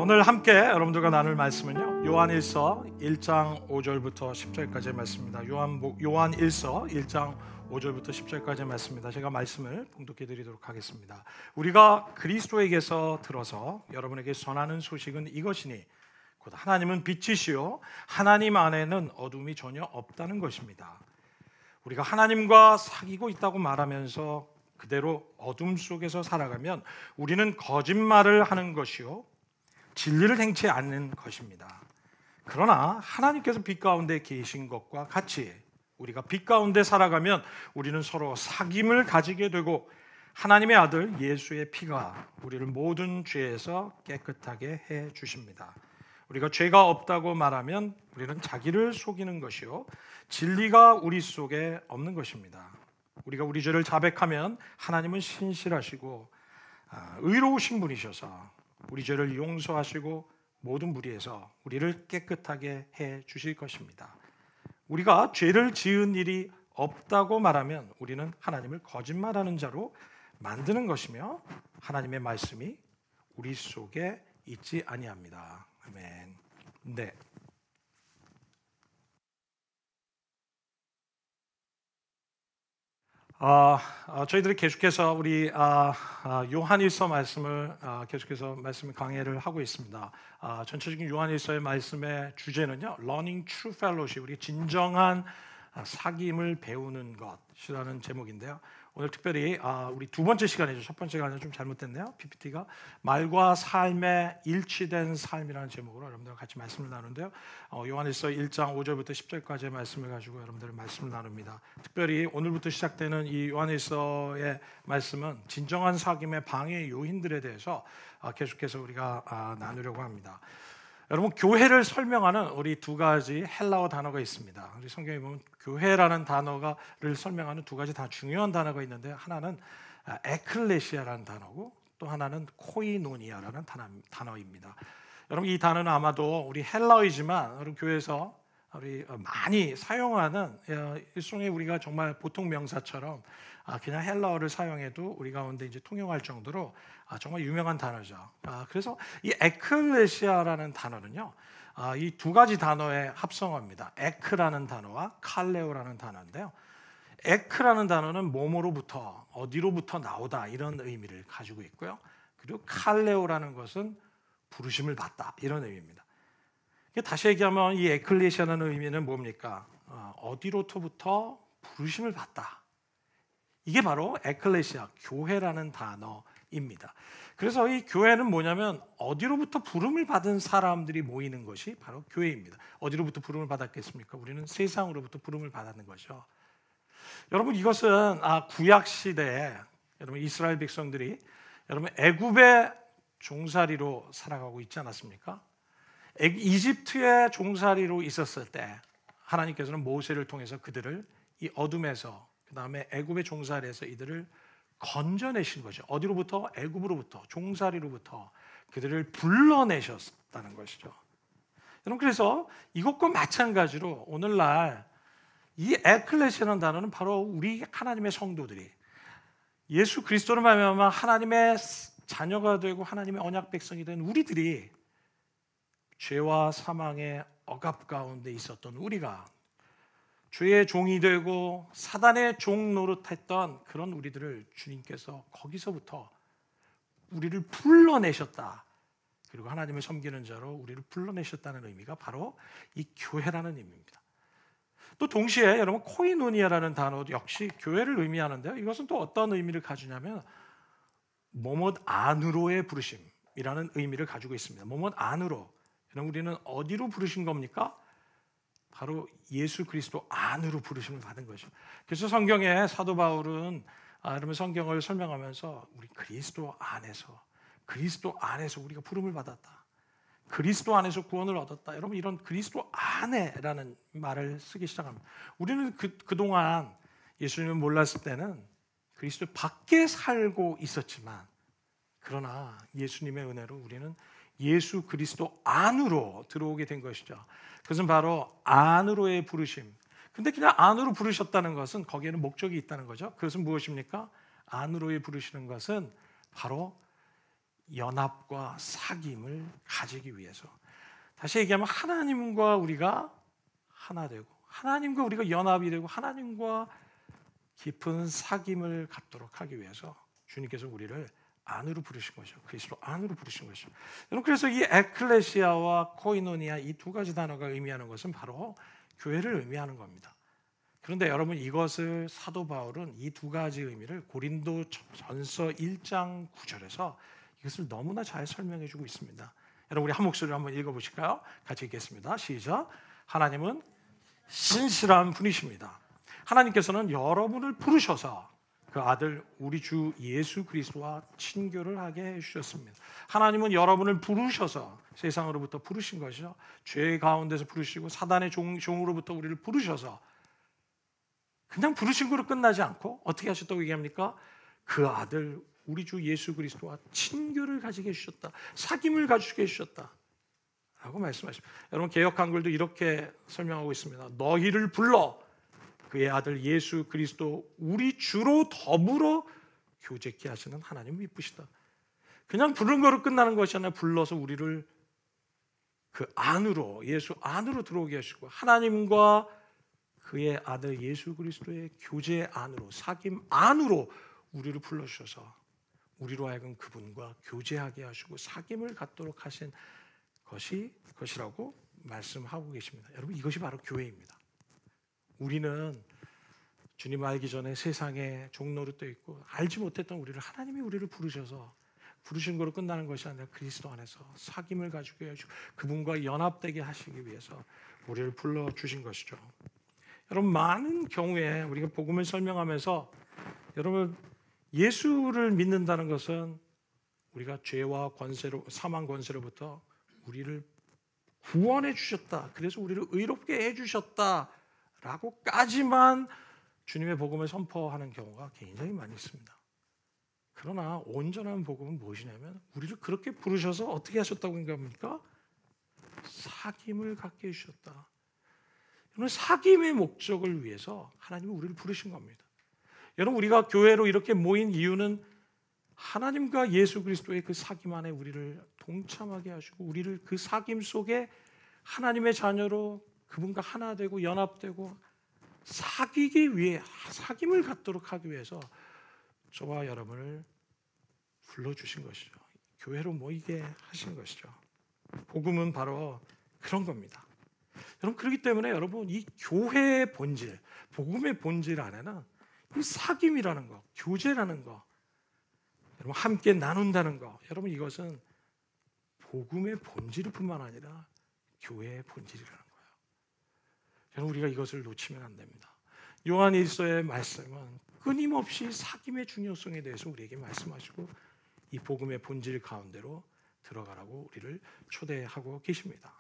오늘 함께 여러분들과 나눌 말씀은요, 요한일서 1장 5절부터 10절까지의 말씀입니다. 요한일서 1장 5절부터 10절까지의 말씀입니다. 제가 말씀을 봉독해 드리도록 하겠습니다. 우리가 그리스도에게서 들어서 여러분에게 전하는 소식은 이것이니 곧 하나님은 빛이시요 하나님 안에는 어둠이 전혀 없다는 것입니다. 우리가 하나님과 사귀고 있다고 말하면서 그대로 어둠 속에서 살아가면 우리는 거짓말을 하는 것이요 진리를 행치 않는 것입니다. 그러나 하나님께서 빛 가운데 계신 것과 같이 우리가 빛 가운데 살아가면 우리는 서로 사귐을 가지게 되고 하나님의 아들 예수의 피가 우리를 모든 죄에서 깨끗하게 해 주십니다. 우리가 죄가 없다고 말하면 우리는 자기를 속이는 것이요 진리가 우리 속에 없는 것입니다. 우리가 우리 죄를 자백하면 하나님은 신실하시고 의로우신 분이셔서 우리 죄를 용서하시고 모든 무리에서 우리를 깨끗하게 해 주실 것입니다. 우리가 죄를 지은 일이 없다고 말하면 우리는 하나님을 거짓말하는 자로 만드는 것이며 하나님의 말씀이 우리 속에 있지 아니합니다. 아멘. 네. 저희들이 계속해서 우리 요한일서 말씀을 계속해서 말씀 강해를 하고 있습니다. 전체적인 요한일서의 말씀의 주제는요, Learning True Fellowship, 우리 진정한 사귐을 배우는 것이라는 제목인데요. 오늘 특별히 우리 두 번째 시간이죠. 첫 번째 시간은 좀 잘못됐네요. PPT가 말과 삶의 일치된 삶이라는 제목으로 여러분들과 같이 말씀을 나누는데요. 요한일서 1장 5절부터 10절까지의 말씀을 가지고 여러분들과 말씀을 나눕니다. 특별히 오늘부터 시작되는 이 요한일서의 말씀은 진정한 사귐의 방해 요인들에 대해서 계속해서 우리가 나누려고 합니다. 여러분, 교회를 설명하는 우리 두 가지 헬라어 단어가 있습니다. 우리 성경에 보면 교회라는 단어를 설명하는 두 가지 다 중요한 단어가 있는데, 하나는 에클레시아라는 단어고 또 하나는 코이노니아라는 단어입니다. 여러분, 이 단어는 아마도 우리 헬라어이지만 우리 교회에서 우리 많이 사용하는 일종의 우리가 정말 보통 명사처럼 그냥 헬라어를 사용해도 우리 가운데 이제 통용할 정도로 정말 유명한 단어죠. 그래서 이 에클레시아라는 단어는요, 이 두 가지 단어의 합성어입니다. 에크라는 단어와 칼레오라는 단어인데요. 에크라는 단어는 몸으로부터, 어디로부터 나오다 이런 의미를 가지고 있고요. 그리고 칼레오라는 것은 부르심을 받다 이런 의미입니다. 다시 얘기하면 이 에클레시아라는 의미는 뭡니까? 어디로부터 부르심을 받다. 이게 바로 에클레시아, 교회라는 단어입니다. 그래서 이 교회는 뭐냐면 어디로부터 부름을 받은 사람들이 모이는 것이 바로 교회입니다. 어디로부터 부름을 받았겠습니까? 우리는 세상으로부터 부름을 받았는 거죠. 여러분, 이것은 구약 시대에 여러분 이스라엘 백성들이 여러분 애굽의 종살이로 살아가고 있지 않았습니까? 이집트의 종살이로 있었을 때 하나님께서는 모세를 통해서 그들을 이 어둠에서 그 다음에 애굽의 종살이에서 이들을 건져내신 거죠. 어디로부터? 애굽으로부터, 종살이로부터 그들을 불러내셨다는 것이죠. 여러분, 그래서 이것과 마찬가지로 오늘날 이 에클레시아라는 단어는 바로 우리 하나님의 성도들이 예수 그리스도로 말미암아 하나님의 자녀가 되고 하나님의 언약 백성이 된 우리들이 죄와 사망의 억압 가운데 있었던 우리가 죄의 종이 되고 사단의 종 노릇했던 그런 우리들을 주님께서 거기서부터 우리를 불러내셨다. 그리고 하나님을 섬기는 자로 우리를 불러내셨다는 의미가 바로 이 교회라는 의미입니다. 또 동시에 여러분 코이노니아라는 단어도 역시 교회를 의미하는데요. 이것은 또 어떤 의미를 가지냐면 뭐뭇 안으로의 부르심이라는 의미를 가지고 있습니다. 뭐뭇 안으로. 여러분, 우리는 어디로 부르신 겁니까? 바로 예수 그리스도 안으로 부르심을 받은 거죠. 그래서 성경에 사도 바울은 여러분 성경을 설명하면서 우리 그리스도 안에서 우리가 부름을 받았다. 그리스도 안에서 구원을 얻었다. 여러분, 이런 그리스도 안에라는 말을 쓰기 시작합니다. 우리는 그동안 예수님을 몰랐을 때는 그리스도 밖에 살고 있었지만, 그러나 예수님의 은혜로 우리는 예수 그리스도 안으로 들어오게 된 것이죠. 그것은 바로 안으로의 부르심. 근데 그냥 안으로 부르셨다는 것은 거기에는 목적이 있다는 거죠. 그것은 무엇입니까? 안으로의 부르시는 것은 바로 연합과 사귐을 가지기 위해서. 다시 얘기하면 하나님과 우리가 하나 되고 하나님과 우리가 연합이 되고 하나님과 깊은 사귐을 갖도록 하기 위해서 주님께서 우리를 안으로 부르신 것이죠. 그리스도 안으로 부르신 것이죠. 여러분, 그래서 이 에클레시아와 코이노니아 이 두 가지 단어가 의미하는 것은 바로 교회를 의미하는 겁니다. 그런데 여러분, 이것을 사도 바울은 이 두 가지 의미를 고린도 전서 1장 9절에서 이것을 너무나 잘 설명해 주고 있습니다. 여러분, 우리 한 목소리로 한번 읽어보실까요? 같이 읽겠습니다. 시작. 하나님은 신실한 분이십니다. 하나님께서는 여러분을 부르셔서 그 아들 우리 주 예수 그리스도와 친교를 하게 해주셨습니다. 하나님은 여러분을 부르셔서 세상으로부터 부르신 것이죠. 죄 가운데서 부르시고 사단의 종으로부터 우리를 부르셔서 그냥 부르신 거로 끝나지 않고 어떻게 하셨다고 얘기합니까? 그 아들 우리 주 예수 그리스도와 친교를 가지게 해주셨다. 사귐을 가지게 해주셨다 라고 말씀하십니다. 여러분, 개역 한글도 이렇게 설명하고 있습니다. 너희를 불러 그의 아들 예수 그리스도 우리 주로 더불어 교제케 하시는 하나님 이쁘시다. 그냥 부른 거로 끝나는 것이 아니라 불러서 우리를 그 안으로, 예수 안으로 들어오게 하시고 하나님과 그의 아들 예수 그리스도의 교제 안으로, 사귐 안으로 우리를 불러주셔서 우리로 하여금 그분과 교제하게 하시고 사귐을 갖도록 하신 것이라고 말씀하고 계십니다. 여러분, 이것이 바로 교회입니다. 우리는 주님 알기 전에 세상에 종노릇돼 있고 알지 못했던 우리를 하나님이 우리를 부르셔서 부르신 거로 끝나는 것이 아니라 그리스도 안에서 사귐을 가지고 해주고 그분과 연합되게 하시기 위해서 우리를 불러주신 것이죠. 여러분, 많은 경우에 우리가 복음을 설명하면서 여러분, 예수를 믿는다는 것은 우리가 죄와 권세로, 사망 권세로부터 우리를 구원해 주셨다. 그래서 우리를 의롭게 해 주셨다 라고까지만 주님의 복음을 선포하는 경우가 굉장히 많이 있습니다. 그러나 온전한 복음은 무엇이냐면 우리를 그렇게 부르셔서 어떻게 하셨다고 합니까? 사귐을 갖게 해주셨다. 여러분, 사귐의 목적을 위해서 하나님이 우리를 부르신 겁니다. 여러분, 우리가 교회로 이렇게 모인 이유는 하나님과 예수 그리스도의 그 사귐 안에 우리를 동참하게 하시고 우리를 그 사귐 속에 하나님의 자녀로 그분과 하나 되고 연합되고 사귀기 위해, 사귐을 갖도록 하기 위해서 저와 여러분을 불러주신 것이죠. 교회로 모이게 하신 것이죠. 복음은 바로 그런 겁니다. 여러분, 그렇기 때문에 여러분, 이 교회의 본질, 복음의 본질 안에는 이 사귐이라는 거, 교제라는 거, 여러분 함께 나눈다는 거, 여러분 이것은 복음의 본질 뿐만 아니라 교회의 본질이라는 거예요. 여러분, 우리가 이것을 놓치면 안 됩니다. 요한일서의 말씀은 끊임없이 사귐의 중요성에 대해서 우리에게 말씀하시고 이 복음의 본질 가운데로 들어가라고 우리를 초대하고 계십니다.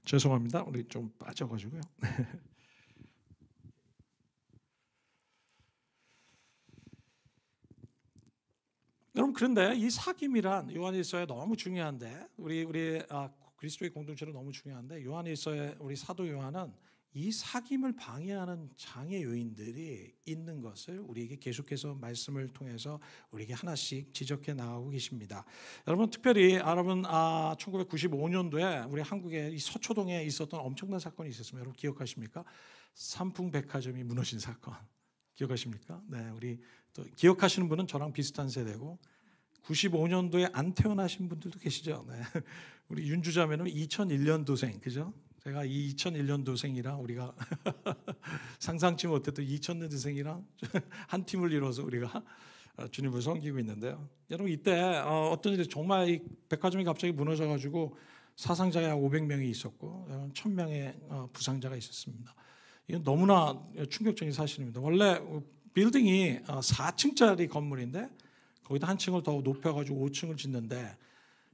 죄송합니다. 우리 좀 빠져가지고요. 여러분, 그런데 이 사귐이란 요한일서에 너무 중요한데 우리 그리스도의 공동체는 너무 중요한데 요한일서에 우리 사도 요한은 이 사귐을 방해하는 장애 요인들이 있는 것을 우리에게 계속해서 말씀을 통해서 우리에게 하나씩 지적해 나가고 계십니다. 여러분, 특별히 여러분 1995년도에 우리 한국에 이 서초동에 있었던 엄청난 사건이 있었습니다. 여러분 기억하십니까? 삼풍백화점이 무너진 사건 기억하십니까? 네, 우리 또 기억하시는 분은 저랑 비슷한 세대고 95년도에 안 태어나신 분들도 계시죠. 네. 우리 윤주자매는 2001년도생, 그죠? 제가 이 2001년도생이랑 우리가 상상치 못했던 2000년도생이랑 한 팀을 이뤄서 우리가 주님을 섬기고 있는데요. 여러분, 이때 어떤 일이 정말 이 백화점이 갑자기 무너져가지고 사상자가 500명이 있었고 1000명의 부상자가 있었습니다. 이건 너무나 충격적인 사실입니다. 원래 빌딩이 4층짜리 건물인데 거기다 한 층을 더 높여가지고 5층을 짓는데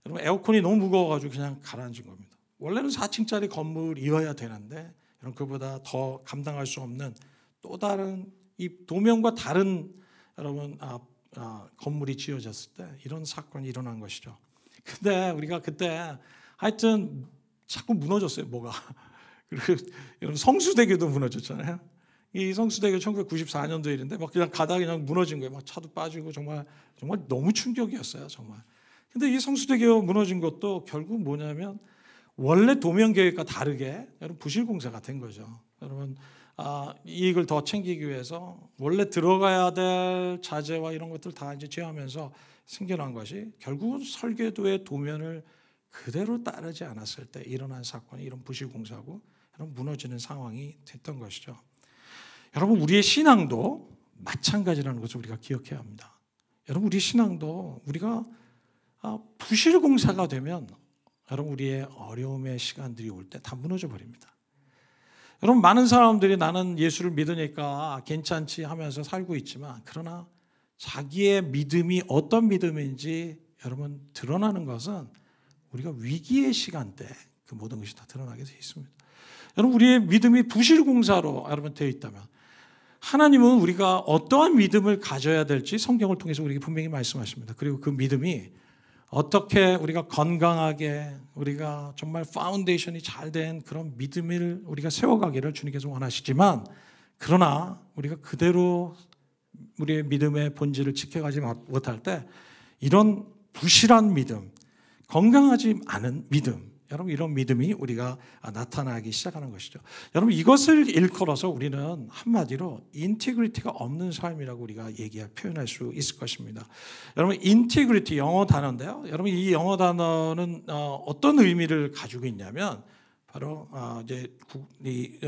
여러분, 에어컨이 너무 무거워가지고 그냥 가라앉은 겁니다. 원래는 4층짜리 건물이어야 되는데 여러분, 그보다 더 감당할 수 없는 또 다른 이 도명과 다른 여러분 건물이 지어졌을 때 이런 사건이 일어난 것이죠. 근데 우리가 그때 하여튼 자꾸 무너졌어요, 뭐가. 그리고 성수대교도 무너졌잖아요. 이 성수대교 1994년도 일인데 막 그냥 가다가 그냥 무너진 거예요. 막 차도 빠지고 정말 너무 충격이었어요, 정말. 근데 이 성수대교 무너진 것도 결국 뭐냐면 원래 도면 계획과 다르게 여러분 부실 공사가 된 거죠. 여러분 이익을 더 챙기기 위해서 원래 들어가야 될 자재와 이런 것들 다 이제 제하면서 생겨난 것이 결국은 설계도의 도면을 그대로 따르지 않았을 때 일어난 사건이 이런 부실 공사고 이런 무너지는 상황이 됐던 것이죠. 여러분 우리의 신앙도 마찬가지라는 것을 우리가 기억해야 합니다. 여러분 우리 신앙도 우리가 부실 공사가 되면 여러분 우리의 어려움의 시간들이 올 때 다 무너져 버립니다. 여러분 많은 사람들이 나는 예수를 믿으니까 괜찮지 하면서 살고 있지만 그러나 자기의 믿음이 어떤 믿음인지 여러분 드러나는 것은 우리가 위기의 시간대 그 모든 것이 다 드러나게 되어 있습니다. 여러분 우리의 믿음이 부실공사로 여러분 되어 있다면 하나님은 우리가 어떠한 믿음을 가져야 될지 성경을 통해서 우리에게 분명히 말씀하십니다. 그리고 그 믿음이 어떻게 우리가 건강하게 우리가 정말 파운데이션이 잘 된 그런 믿음을 우리가 세워가기를 주님께서 원하시지만 그러나 우리가 그대로 우리의 믿음의 본질을 지켜가지 못할 때 이런 부실한 믿음, 건강하지 않은 믿음, 여러분 이런 믿음이 우리가 나타나기 시작하는 것이죠. 여러분 이것을 일컬어서 우리는 한마디로 인티그리티가 없는 삶이라고 우리가 표현할 수 있을 것입니다. 여러분 인티그리티 영어 단어인데요. 여러분 이 영어 단어는 어떤 의미를 가지고 있냐면 바로 이제 이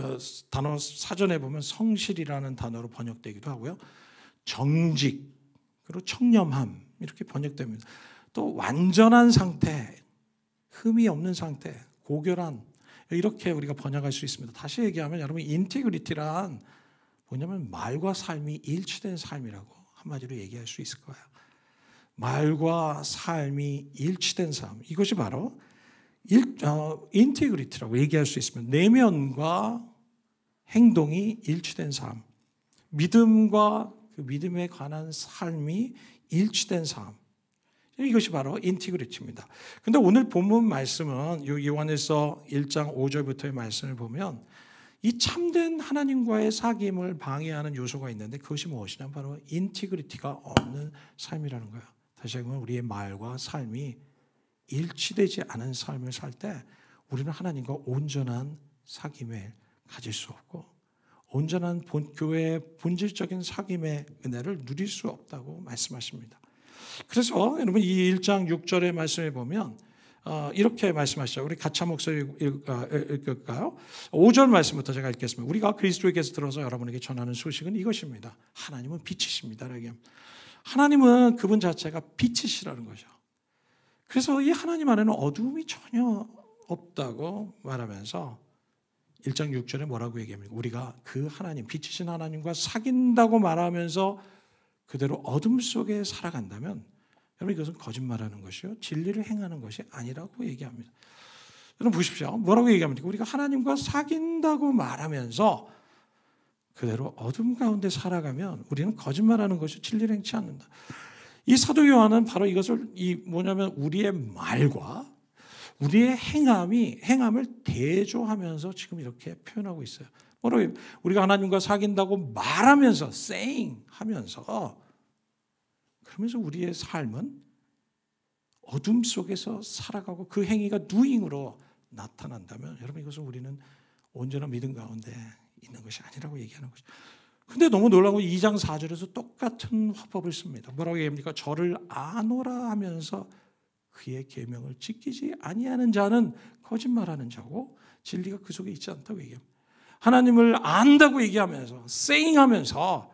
단어 사전에 보면 성실이라는 단어로 번역되기도 하고요. 정직 그리고 청렴함 이렇게 번역됩니다. 또 완전한 상태, 흠이 없는 상태, 고결한 이렇게 우리가 번역할 수 있습니다. 다시 얘기하면 여러분 인티그리티란 뭐냐면 말과 삶이 일치된 삶이라고 한마디로 얘기할 수 있을 거예요. 말과 삶이 일치된 삶, 이것이 바로 인티그리티라고 얘기할 수 있습니다. 내면과 행동이 일치된 삶, 믿음과 그 믿음에 관한 삶이 일치된 삶, 이것이 바로 인티그리티입니다. 그런데 오늘 본문 말씀은 요한일서 1장 5절부터의 말씀을 보면 이 참된 하나님과의 사귐을 방해하는 요소가 있는데 그것이 무엇이냐 바로 인티그리티가 없는 삶이라는 거예요. 다시 말하면 우리의 말과 삶이 일치되지 않은 삶을 살 때 우리는 하나님과 온전한 사귐을 가질 수 없고 온전한 교회의 본질적인 사귐의 은혜를 누릴 수 없다고 말씀하십니다. 그래서 여러분 이 1장 6절의 말씀에 보면 이렇게 말씀하시죠. 우리 같이 한 목소리 읽을까요? 5절 말씀부터 제가 읽겠습니다. 우리가 그리스도에게서 들어서 여러분에게 전하는 소식은 이것입니다. 하나님은 빛이십니다. 하나님은 그분 자체가 빛이시라는 거죠. 그래서 이 하나님 안에는 어두움이 전혀 없다고 말하면서 1장 6절에 뭐라고 얘기합니까? 우리가 그 하나님, 빛이신 하나님과 사귄다고 말하면서 그대로 어둠 속에 살아간다면 여러분 이것은 거짓말하는 것이요 진리를 행하는 것이 아니라고 얘기합니다. 여러분 보십시오. 뭐라고 얘기합니까? 우리가 하나님과 사귄다고 말하면서 그대로 어둠 가운데 살아가면 우리는 거짓말하는 것이 진리를 행치 않는다. 이 사도 요한은 바로 이것을 뭐냐면 우리의 말과 우리의 행함을 대조하면서 지금 이렇게 표현하고 있어요. 뭐라고 우리가 하나님과 사귄다고 말하면서 saying 하면서 그러면서 우리의 삶은 어둠 속에서 살아가고 그 행위가 doing으로 나타난다면 여러분 이것은 우리는 온전한 믿음 가운데 있는 것이 아니라고 얘기하는 것이죠. 근데 너무 놀라운 건 2장 4절에서 똑같은 화법을 씁니다. 뭐라고 얘기합니까? 저를 아노라 하면서 그의 계명을 지키지 아니하는 자는 거짓말하는 자고 진리가 그 속에 있지 않다고 얘기합니다. 하나님을 안다고 얘기하면서 saying하면서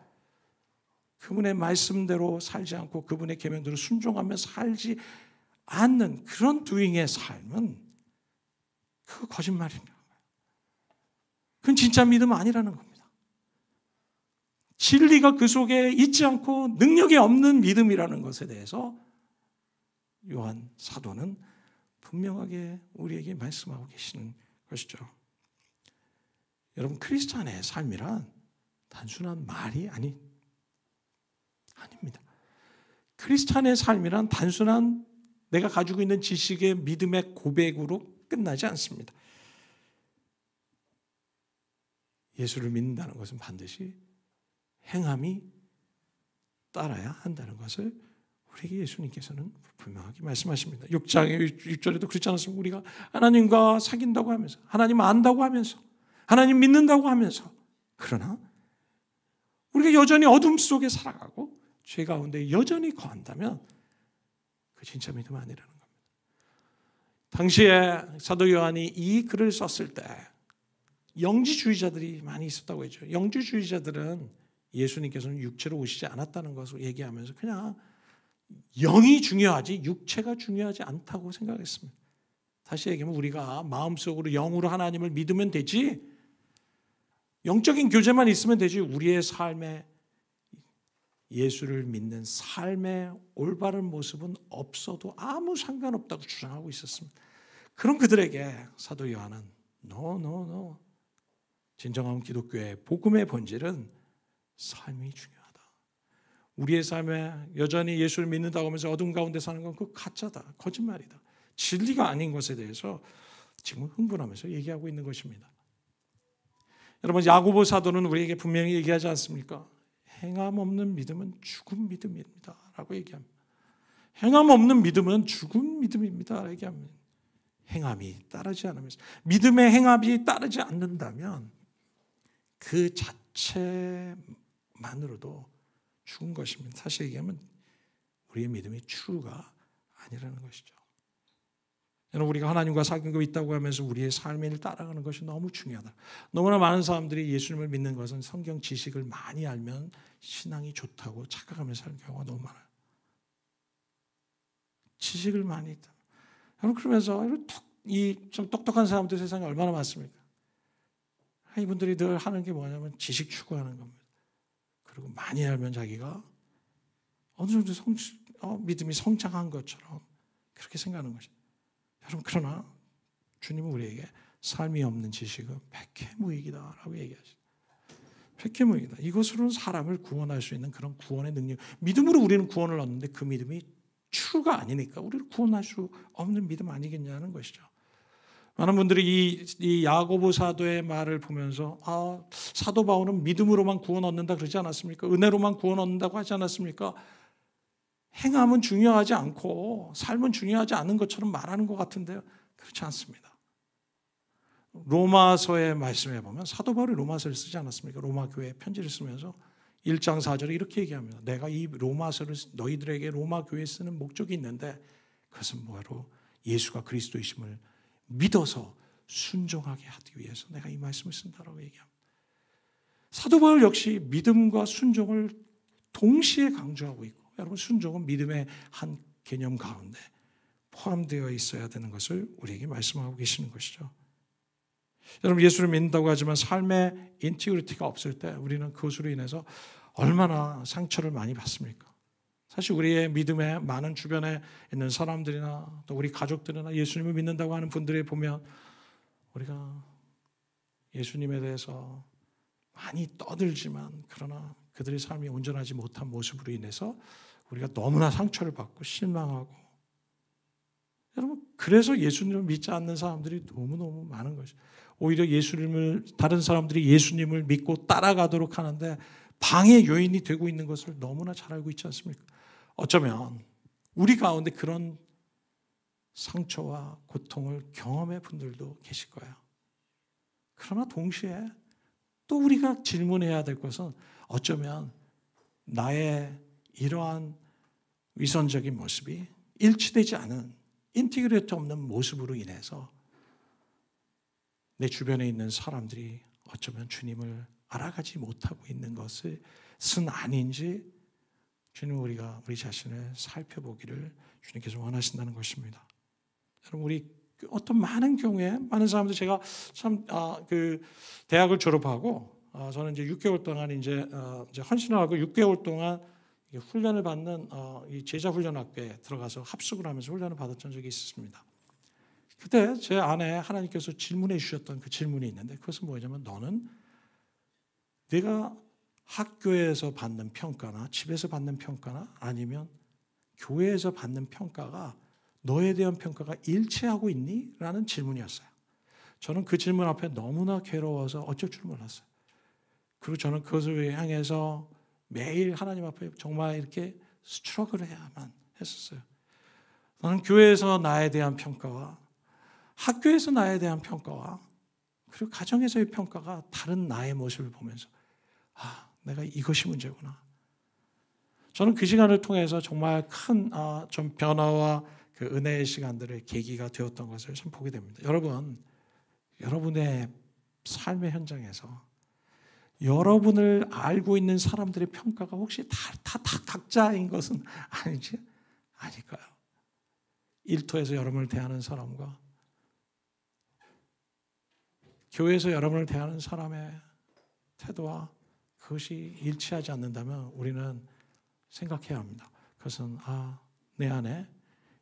그분의 말씀대로 살지 않고 그분의 계명대로 순종하며 살지 않는 그런 doing의 삶은 그 거짓말입니다. 그건 진짜 믿음 아니라는 겁니다. 진리가 그 속에 있지 않고 능력이 없는 믿음이라는 것에 대해서 요한 사도는 분명하게 우리에게 말씀하고 계시는 것이죠. 여러분 크리스찬의 삶이란 단순한 말이 아닙니다. 크리스찬의 삶이란 단순한 내가 가지고 있는 지식의 믿음의 고백으로 끝나지 않습니다. 예수를 믿는다는 것은 반드시 행함이 따라야 한다는 것을 우리에게 예수님께서는 분명하게 말씀하십니다. 6절에도 그렇지 않습니까? 우리가 하나님과 사귄다고 하면서, 하나님 안다고 하면서, 하나님 믿는다고 하면서, 그러나 우리가 여전히 어둠 속에 살아가고 죄 가운데 여전히 거한다면 그 진짜 믿음 아니라는 겁니다. 당시에 사도 요한이 이 글을 썼을 때 영지주의자들이 많이 있었다고 했죠. 영지주의자들은 예수님께서는 육체로 오시지 않았다는 것을 얘기하면서 그냥 영이 중요하지 육체가 중요하지 않다고 생각했습니다. 다시 얘기하면 우리가 마음속으로 영으로 하나님을 믿으면 되지, 영적인 교제만 있으면 되지, 우리의 삶에 예수를 믿는 삶의 올바른 모습은 없어도 아무 상관없다고 주장하고 있었습니다. 그런 그들에게 사도 요한은 No. 진정한 기독교의 복음의 본질은 삶이 중요하다. 우리의 삶에 여전히 예수를 믿는다고 하면서 어둠 가운데 사는 건 그 가짜다, 거짓말이다, 진리가 아닌 것에 대해서 지금 흥분하면서 얘기하고 있는 것입니다. 여러분, 야고보 사도는 우리에게 분명히 얘기하지 않습니까? 행함 없는 믿음은 죽은 믿음입니다 라고 얘기합니다. 행함 없는 믿음은 죽은 믿음입니다 라고 얘기합니다. 행함이 따르지 않으면서, 믿음의 행함이 따르지 않는다면 그 자체만으로도 죽은 것입니다. 사실 얘기하면 우리의 믿음이 true가 아니라는 것이죠. 여러분, 우리가 하나님과 사귐이 있다고 하면서 우리의 삶을 따라가는 것이 너무 중요하다. 너무나 많은 사람들이 예수님을 믿는 것은 성경 지식을 많이 알면 신앙이 좋다고 착각하면서 사는 경우가 너무 많아요. 지식을 많이 있다. 여러분, 그러면서 좀 똑똑한 사람들 세상에 얼마나 많습니까? 이분들이 늘 하는 게 뭐냐면 지식 추구하는 겁니다. 그리고 많이 알면 자기가 어느 정도 믿음이 성장한 것처럼 그렇게 생각하는 것입니다. 여러분, 그러나 주님은 우리에게 삶이 없는 지식은 백해무익이다라고 얘기하시죠. 백해무익이다. 이것으로는 사람을 구원할 수 있는 그런 구원의 능력. 믿음으로 우리는 구원을 얻는데 그 믿음이 true가 아니니까 우리를 구원할 수 없는 믿음 아니겠냐는 것이죠. 많은 분들이 이 야고보 사도의 말을 보면서 사도 바울은 믿음으로만 구원 얻는다 그러지 않았습니까? 은혜로만 구원 얻는다고 하지 않았습니까? 행함은 중요하지 않고 삶은 중요하지 않은 것처럼 말하는 것 같은데요. 그렇지 않습니다. 로마서의 말씀에 보면 사도 바울이 로마서를 쓰지 않았습니까? 로마 교회에 편지를 쓰면서 1장 4절에 이렇게 얘기합니다. 내가 이 로마서를 너희들에게 로마 교회에 쓰는 목적이 있는데 그것은 뭐로? 예수가 그리스도이심을 믿어서 순종하게 하기 위해서 내가 이 말씀을 쓴다라고 얘기합니다. 사도 바울 역시 믿음과 순종을 동시에 강조하고 있고, 여러분, 순종은 믿음의 한 개념 가운데 포함되어 있어야 되는 것을 우리에게 말씀하고 계시는 것이죠. 여러분, 예수를 믿는다고 하지만 삶의 인티그리티가 없을 때 우리는 그것으로 인해서 얼마나 상처를 많이 받습니까? 사실 우리의 믿음에 많은 주변에 있는 사람들이나 또 우리 가족들이나 예수님을 믿는다고 하는 분들에 보면 우리가 예수님에 대해서 많이 떠들지만 그러나 그들의 삶이 온전하지 못한 모습으로 인해서 우리가 너무나 상처를 받고 실망하고, 여러분, 그래서 예수님을 믿지 않는 사람들이 너무너무 많은 것이죠. 오히려 다른 사람들이 예수님을 믿고 따라가도록 하는데 방해 요인이 되고 있는 것을 너무나 잘 알고 있지 않습니까? 어쩌면 우리 가운데 그런 상처와 고통을 경험해 분들도 계실 거예요. 그러나 동시에 또 우리가 질문해야 될 것은 어쩌면 나의 이러한 위선적인 모습이 일치되지 않은 인티그리티 없는 모습으로 인해서 내 주변에 있는 사람들이 어쩌면 주님을 알아가지 못하고 있는 것은 아닌지 주님, 우리가 우리 자신을 살펴보기를 주님께서 원하신다는 것입니다. 여러분, 우리 어떤 많은 경우에 많은 사람들, 제가 참 대학을 졸업하고 저는 이제 6개월 동안 이제 헌신을 하고 6개월 동안 훈련을 받는 이 제자훈련학교에 들어가서 합숙을 하면서 훈련을 받았던 적이 있었습니다. 그때 제 안에 하나님께서 질문해 주셨던 그 질문이 있는데 그것은 뭐냐면, 너는 내가 학교에서 받는 평가나 집에서 받는 평가나 아니면 교회에서 받는 평가가 너에 대한 평가가 일치하고 있니? 라는 질문이었어요. 저는 그 질문 앞에 너무나 괴로워서 어쩔 줄 몰랐어요. 그리고 저는 그것을 향해서 매일 하나님 앞에 정말 이렇게 스트러글을 해야만 했었어요. 나는 교회에서 나에 대한 평가와 학교에서 나에 대한 평가와 그리고 가정에서의 평가가 다른 나의 모습을 보면서 내가 이것이 문제구나. 저는 그 시간을 통해서 정말 큰 좀 변화와 그 은혜의 시간들의 계기가 되었던 것을 참 보게 됩니다. 여러분, 여러분의 삶의 현장에서 여러분을 알고 있는 사람들의 평가가 혹시 다 각자인 것은 아니지? 아닐까요? 일터에서 여러분을 대하는 사람과 교회에서 여러분을 대하는 사람의 태도와 그것이 일치하지 않는다면 우리는 생각해야 합니다. 그것은 내 안에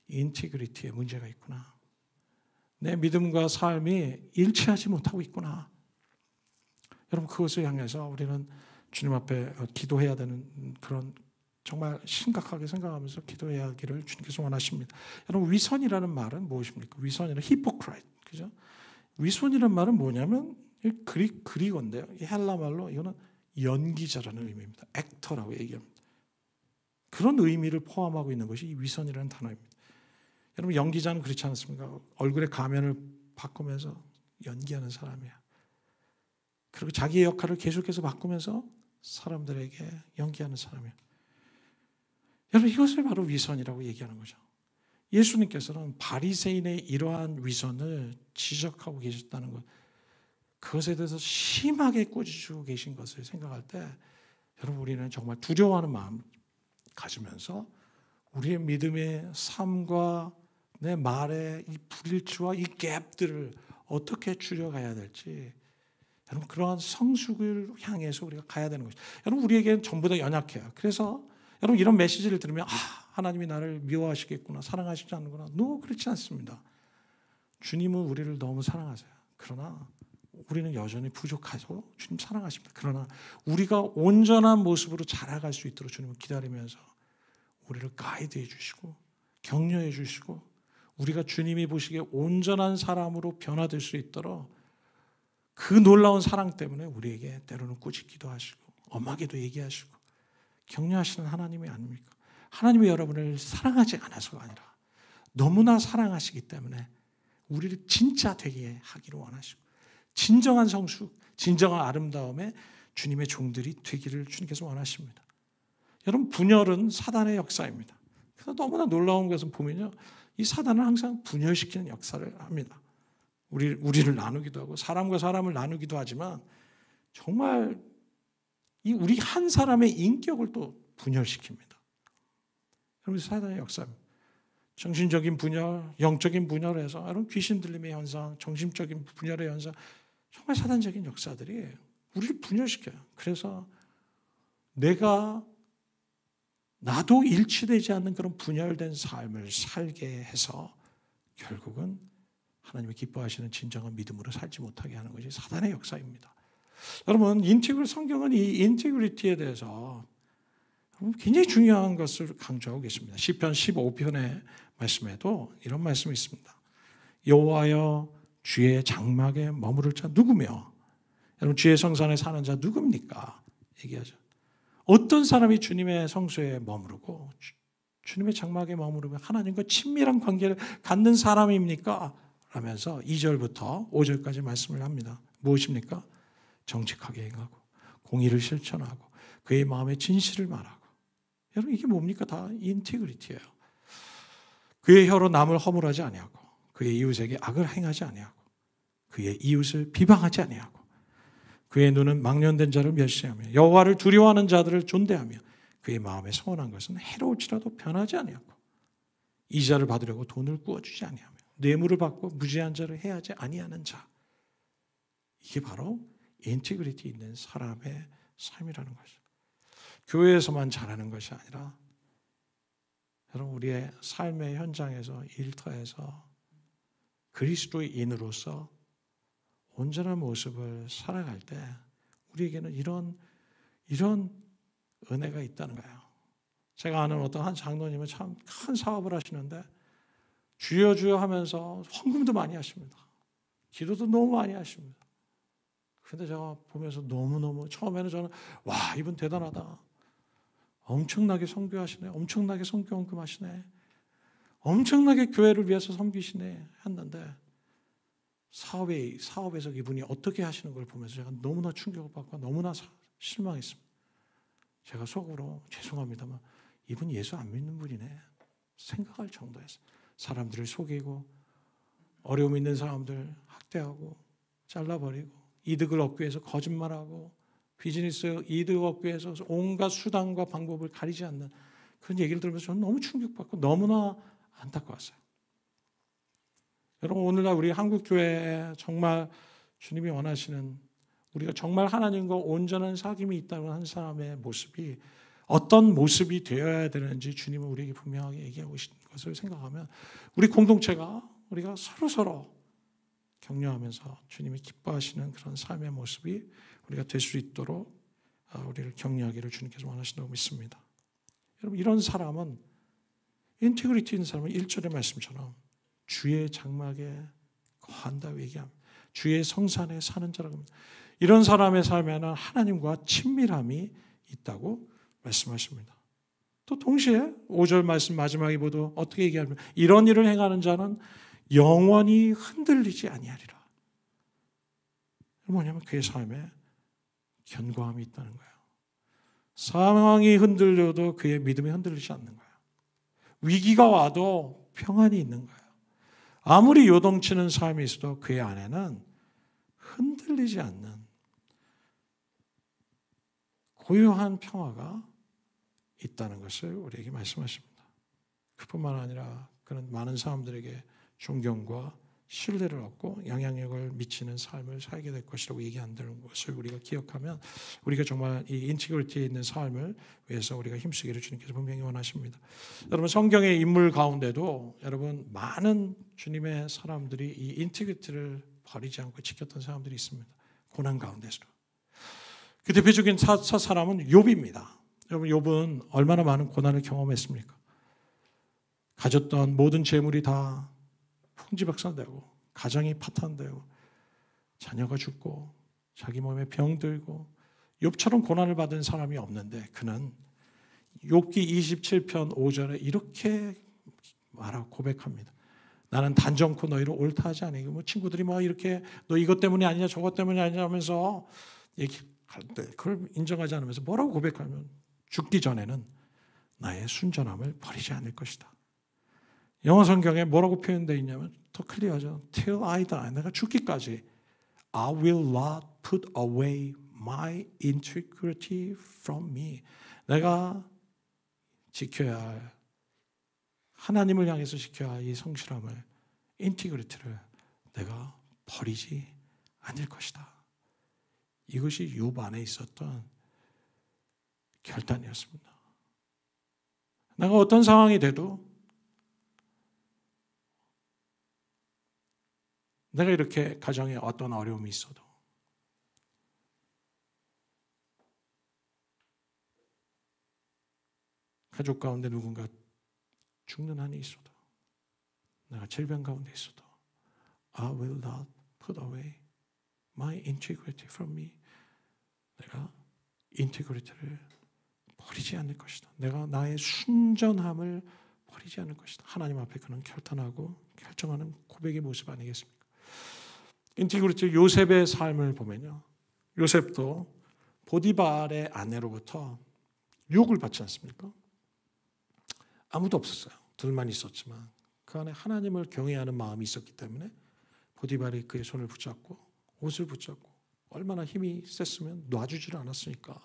인티그리티에 문제가 있구나. 내 믿음과 삶이 일치하지 못하고 있구나. 여러분 그것을 향해서 우리는 주님 앞에 기도해야 되는 그런 정말 심각하게 생각하면서 기도해야 하기를 주님께서 원하십니다. 여러분 위선이라는 말은 무엇입니까? 위선이란 히포크라이트, 그죠? 위선이라는 말은 뭐냐면 그리고인데요. 이 헬라 말로 이거는 연기자라는 의미입니다. 액터라고 얘기합니다. 그런 의미를 포함하고 있는 것이 이 위선이라는 단어입니다. 여러분 연기자는 그렇지 않습니까? 얼굴에 가면을 바꾸면서 연기하는 사람이야. 그리고 자기의 역할을 계속해서 바꾸면서 사람들에게 연기하는 사람이야. 여러분 이것을 바로 위선이라고 얘기하는 거죠. 예수님께서는 바리새인의 이러한 위선을 지적하고 계셨다는 것, 그것에 대해서 심하게 꾸짖고 계신 것을 생각할 때 여러분 우리는 정말 두려워하는 마음을 가지면서 우리의 믿음의 삶과 내 말의 이 불일치와 이 갭들을 어떻게 줄여가야 될지, 여러분 그러한 성숙을 향해서 우리가 가야 되는 것이죠. 여러분 우리에게는 전부 다 연약해요. 그래서 여러분 이런 메시지를 들으면 하나님이 나를 미워하시겠구나, 사랑하시지 않는구나. 그렇지 않습니다. 주님은 우리를 너무 사랑하세요. 그러나 우리는 여전히 부족하죠. 주님 사랑하십니다. 그러나 우리가 온전한 모습으로 자라갈 수 있도록 주님을 기다리면서 우리를 가이드해 주시고 격려해 주시고 우리가 주님이 보시기에 온전한 사람으로 변화될 수 있도록 그 놀라운 사랑 때문에 우리에게 때로는 꾸짖기도 하시고 엄하게도 얘기하시고 격려하시는 하나님이 아닙니까? 하나님이 여러분을 사랑하지 않아서가 아니라 너무나 사랑하시기 때문에 우리를 진짜 되게 하기를 원하시고 진정한 성숙, 진정한 아름다움에 주님의 종들이 되기를 주님께서 원하십니다. 여러분 분열은 사단의 역사입니다. 그래서 너무나 놀라운 것은 보면요, 이 사단은 항상 분열시키는 역사를 합니다. 우리를 나누기도 하고 사람과 사람을 나누기도 하지만 정말 이 우리 한 사람의 인격을 또 분열시킵니다. 여러분 사단의 역사입니다. 정신적인 분열, 영적인 분열에서 여러분 귀신 들림의 현상, 정신적인 분열의 현상, 정말 사단적인 역사들이 우리를 분열시켜요. 그래서 나도 일치되지 않는 그런 분열된 삶을 살게 해서 결국은 하나님이 기뻐하시는 진정한 믿음으로 살지 못하게 하는 것이 사단의 역사입니다. 여러분 성경은 이 인티그리티에 대해서 굉장히 중요한 것을 강조하고 있습니다. 시편 15편의 말씀에도 이런 말씀이 있습니다. 여호와여 주의 장막에 머무를 자 누구며? 여러분 주의 성산에 사는 자 누굽니까? 얘기하죠. 어떤 사람이 주님의 성소에 머무르고 주님의 장막에 머무르며 하나님과 친밀한 관계를 갖는 사람입니까? 라면서 2절부터 5절까지 말씀을 합니다. 무엇입니까? 정직하게 행하고 공의를 실천하고 그의 마음에 진실을 말하고. 여러분 이게 뭡니까? 다 인티그리티예요. 그의 혀로 남을 허물하지 아니하고 그의 이웃에게 악을 행하지 아니하고 그의 이웃을 비방하지 아니하고 그의 눈은 망령된 자를 멸시하며 여호와를 두려워하는 자들을 존대하며 그의 마음에 소원한 것은 해로울지라도 변하지 아니하고 이자를 받으려고 돈을 꾸어주지 아니하며 뇌물을 받고 무지한 자를 해하지 아니하는 자. 이게 바로 인티그리티 있는 사람의 삶이라는 것이죠. 교회에서만 잘하는 것이 아니라 여러분 우리의 삶의 현장에서 일터에서 그리스도인으로서 온전한 모습을 살아갈 때 우리에게는 이런 은혜가 있다는 거예요. 제가 아는 어떤 한 장로님은 참 큰 사업을 하시는데 주여 주여 하면서 헌금도 많이 하십니다. 기도도 너무 많이 하십니다. 근데 제가 보면서 너무너무 처음에는 저는 와, 이분 대단하다. 엄청나게 선교하시네. 엄청나게 선교 헌금하시네. 엄청나게 교회를 위해서 섬기시네 했는데 사업에서 이분이 어떻게 하시는 걸 보면서 제가 너무나 충격을 받고 너무나 실망했습니다. 제가 속으로 죄송합니다만 이분 예수 안 믿는 분이네 생각할 정도였어요. 사람들을 속이고 어려움 있는 사람들 학대하고 잘라버리고 이득을 얻기 위해서 거짓말하고 비즈니스 이득 얻기 위해서 온갖 수단과 방법을 가리지 않는 그런 얘기를 들으면서 저는 너무 충격받고 너무나 안타까웠어요. 여러분 오늘날 우리 한국교회에 정말 주님이 원하시는 우리가 정말 하나님과 온전한 사귐이 있다는 한 사람의 모습이 어떤 모습이 되어야 되는지 주님은 우리에게 분명하게 얘기하고 계신 것을 생각하면 우리 공동체가 우리가 서로서로 격려하면서 주님이 기뻐하시는 그런 삶의 모습이 우리가 될 수 있도록 우리를 격려하기를 주님께서 원하신다고 믿습니다. 여러분 이런 사람은 인테그리티 있는 사람은 1절의 말씀처럼 주의 장막에 거한다고 얘기합니다. 주의 성산에 사는 자라고 합니다. 이런 사람의 삶에는 하나님과 친밀함이 있다고 말씀하십니다. 또 동시에 5절 말씀 마지막에 보도 어떻게 얘기하면 이런 일을 행하는 자는 영원히 흔들리지 아니하리라. 뭐냐면 그의 삶에 견고함이 있다는 거예요. 상황이 흔들려도 그의 믿음이 흔들리지 않는 거예요. 위기가 와도 평안이 있는 거예요. 아무리 요동치는 삶이 있어도 그의 안에는 흔들리지 않는 고요한 평화가 있다는 것을 우리에게 말씀하십니다. 그뿐만 아니라 그는 많은 사람들에게 존경과 신뢰를 얻고 영향력을 미치는 삶을 살게 될 것이라고 얘기한다는 것을 우리가 기억하면 우리가 정말 이 인티그리티에 있는 삶을 위해서 우리가 힘쓰기를 주님께서 분명히 원하십니다. 여러분 성경의 인물 가운데도 여러분 많은 주님의 사람들이 이 인티그리티를 버리지 않고 지켰던 사람들이 있습니다. 고난 가운데서도. 그 대표적인 사람은 욥입니다. 여러분 욥은 얼마나 많은 고난을 경험했습니까? 가졌던 모든 재물이 다 풍지박산되고 가정이 파탄되고 자녀가 죽고 자기 몸에 병들고 욥처럼 고난을 받은 사람이 없는데 그는 욥기 27편 5절에 이렇게 말하고 고백합니다. 나는 단정코 너희를 옳다 하지 아니고 뭐 친구들이 뭐 이렇게 너 이것 때문이 아니냐 저것 때문이 아니냐 하면서 얘기할 때 그걸 인정하지 않으면서 뭐라고 고백하면 죽기 전에는 나의 순전함을 버리지 않을 것이다. 영어 성경에 뭐라고 표현되어 있냐면 더 클리어하죠. Till I die. 내가 죽기까지 I will not put away my integrity from me. 내가 지켜야 할 하나님을 향해서 지켜야 할 이 성실함을 인티그리티를 내가 버리지 않을 것이다. 이것이 욥 안에 있었던 결단이었습니다. 내가 어떤 상황이 돼도 내가 이렇게 가정에 어떤 어려움이 있어도 가족 가운데 누군가 죽는 한이 있어도 내가 질병 가운데 있어도 I will not put away my integrity from me. 내가 인티그리티를 버리지 않을 것이다. 내가 나의 순전함을 버리지 않을 것이다. 하나님 앞에 그는 결단하고 결정하는 고백의 모습 아니겠습니까? 인티그리티 요셉의 삶을 보면요. 요셉도 보디발의 아내로부터 유혹을 받지 않습니까? 아무도 없었어요. 둘만 있었지만 그 안에 하나님을 경외하는 마음이 있었기 때문에 보디발이 그의 손을 붙잡고 옷을 붙잡고 얼마나 힘이 셌으면 놔주지를 않았으니까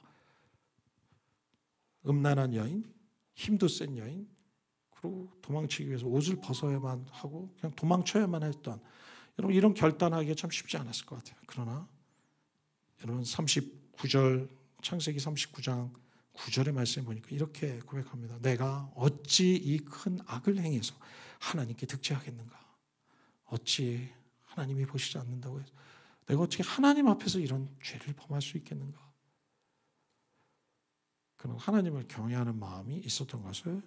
음란한 여인, 힘도 센 여인, 그리고 도망치기 위해서 옷을 벗어야만 하고 그냥 도망쳐야만 했던 여러분 이런 결단하기가 참 쉽지 않았을 것 같아요. 그러나 여러분 39절 창세기 39장 9절의 말씀을 보니까 이렇게 고백합니다. 내가 어찌 이 큰 악을 행해서 하나님께 득죄하겠는가? 어찌 하나님이 보시지 않는다고 해서 내가 어떻게 하나님 앞에서 이런 죄를 범할 수 있겠는가? 그런 하나님을 경외하는 마음이 있었던 것을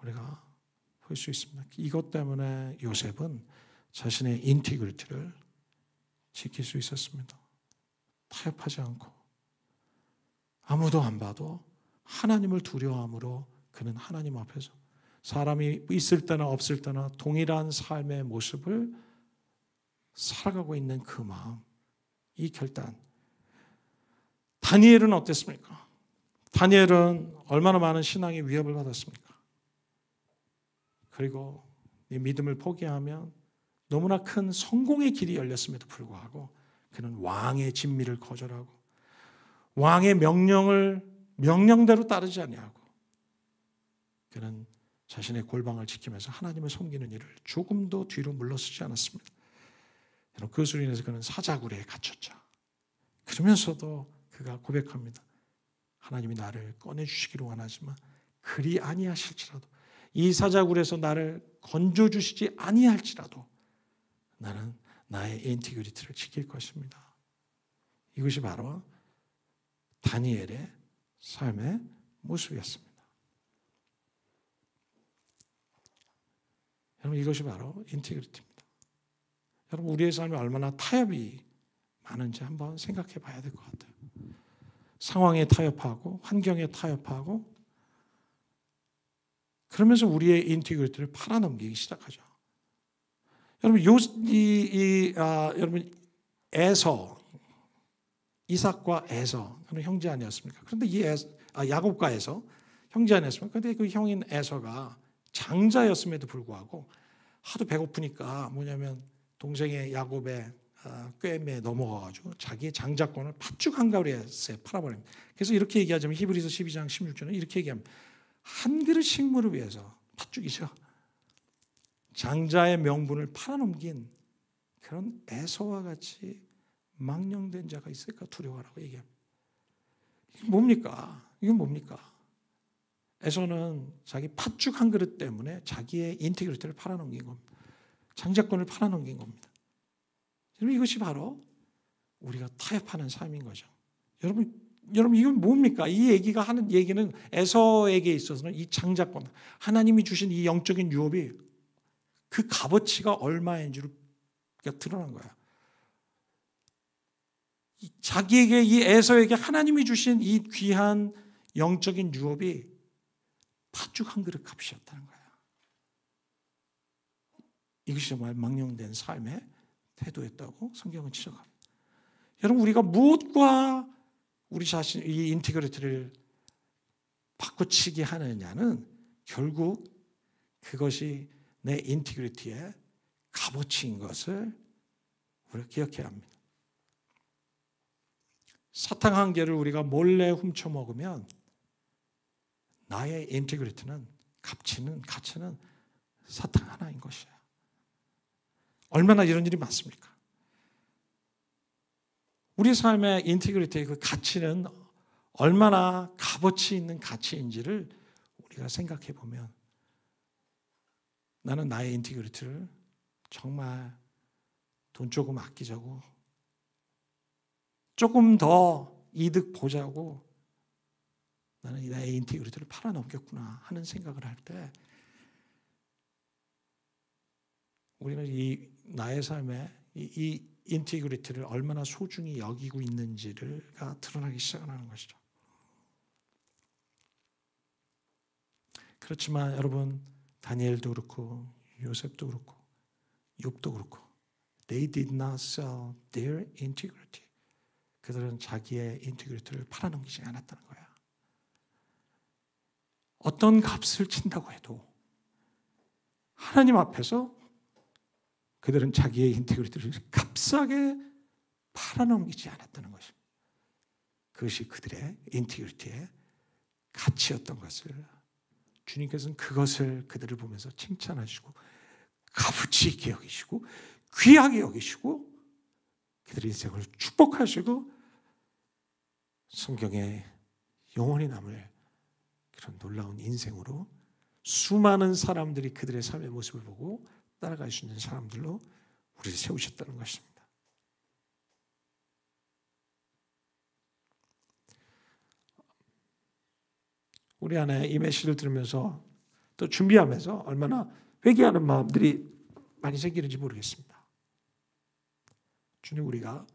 우리가 볼 수 있습니다. 이것 때문에 요셉은 자신의 인티그리티를 지킬 수 있었습니다. 타협하지 않고 아무도 안 봐도 하나님을 두려워함으로 그는 하나님 앞에서 사람이 있을 때나 없을 때나 동일한 삶의 모습을 살아가고 있는 그 마음, 이 결단. 다니엘은 어땠습니까? 다니엘은 얼마나 많은 신앙의 위협을 받았습니까? 그리고 이 믿음을 포기하면 너무나 큰 성공의 길이 열렸음에도 불구하고 그는 왕의 진미를 거절하고 왕의 명령대로 따르지 아니하고 그는 자신의 골방을 지키면서 하나님을 섬기는 일을 조금도 뒤로 물러서지 않았습니다. 그것으로 인해서 그는 사자굴에 갇혔죠. 그러면서도 그가 고백합니다. 하나님이 나를 꺼내주시기를 원하지만 그리 아니하실지라도 이 사자굴에서 나를 건져주시지 아니할지라도 나는 나의 인티그리티를 지킬 것입니다. 이것이 바로 다니엘의 삶의 모습이었습니다. 여러분 이것이 바로 인티그리티입니다. 여러분 우리의 삶에 얼마나 타협이 많은지 한번 생각해 봐야 될 것 같아요. 상황에 타협하고 환경에 타협하고 그러면서 우리의 인티그리티를 팔아넘기기 시작하죠. 여러분 여러분 에서 이삭과 에서 형제 아니었습니까? 그런데 야곱과 에서 형제 아니었습니까? 그런데 그 형인 에서가 장자였음에도 불구하고 하도 배고프니까 뭐냐면 동생의 야곱의 꾀매에 넘어가가지고 자기의 장자권을 팥죽 한가위에 팔아버립니다. 그래서 이렇게 얘기하자면 히브리서 12장 16절은 이렇게 얘기합니다. 한 그릇 식물을 위해서 팥죽이죠. 장자의 명분을 팔아넘긴 그런 에서와 같이 망령된 자가 있을까 두려워하라고 얘기합니다. 이게 뭡니까? 이건 뭡니까? 에서는 자기 팥죽 한 그릇 때문에 자기의 인티그리티를 팔아넘긴 겁니다. 장자권을 팔아넘긴 겁니다. 여러분 이것이 바로 우리가 타협하는 삶인 거죠. 여러분 이건 뭡니까? 이 얘기가 하는 얘기는 에서에게 있어서는 이 장자권, 하나님이 주신 이 영적인 유업이 그 값어치가 얼마인지를 드러난 거야. 자기에게 이 에서에게 하나님이 주신 이 귀한 영적인 유업이 팥죽 한 그릇 값이었다는 거야. 이것이 정말 망령된 삶의 태도였다고 성경은 지적합니다. 여러분 우리가 무엇과 우리 자신 이 인티그리티를 바꿔치기 하느냐는 결국 그것이 내 인티그리티의 값어치인 것을 우리가 기억해야 합니다. 사탕 한 개를 우리가 몰래 훔쳐 먹으면 나의 인티그리티는 가치는 사탕 하나인 것이야. 얼마나 이런 일이 많습니까? 우리 삶의 인티그리티의 그 가치는 얼마나 값어치 있는 가치인지를 우리가 생각해 보면 나는 나의 인티그리티를 정말 돈 조금 아끼자고 조금 더 이득 보자고 나는 나의 인티그리티를 팔아넘겼구나 하는 생각을 할 때 우리는 이 나의 삶에 이 인티그리티를 얼마나 소중히 여기고 있는지가 드러나기 시작하는 것이죠. 그렇지만 여러분 다니엘도 그렇고 요셉도 그렇고 욥도 그렇고 They did not sell their integrity. 그들은 자기의 인티그리티를 팔아넘기지 않았다는 거야. 어떤 값을 친다고 해도 하나님 앞에서 그들은 자기의 인티그리티를 값싸게 팔아넘기지 않았다는 것입니다. 그것이 그들의 인티그리티의 가치였던 것을 주님께서는 그것을 그들을 보면서 칭찬하시고 값어치 있게 여기시고 귀하게 여기시고 그들의 인생을 축복하시고 성경에 영원히 남을 그런 놀라운 인생으로 수많은 사람들이 그들의 삶의 모습을 보고 따라갈 수 있는 사람들로 우리를 세우셨다는 것입니다. 우리 안에 이 메시지를 들으면서 또 준비하면서 얼마나 회개하는 마음들이 많이 생기는지 모르겠습니다. 주님, 우리가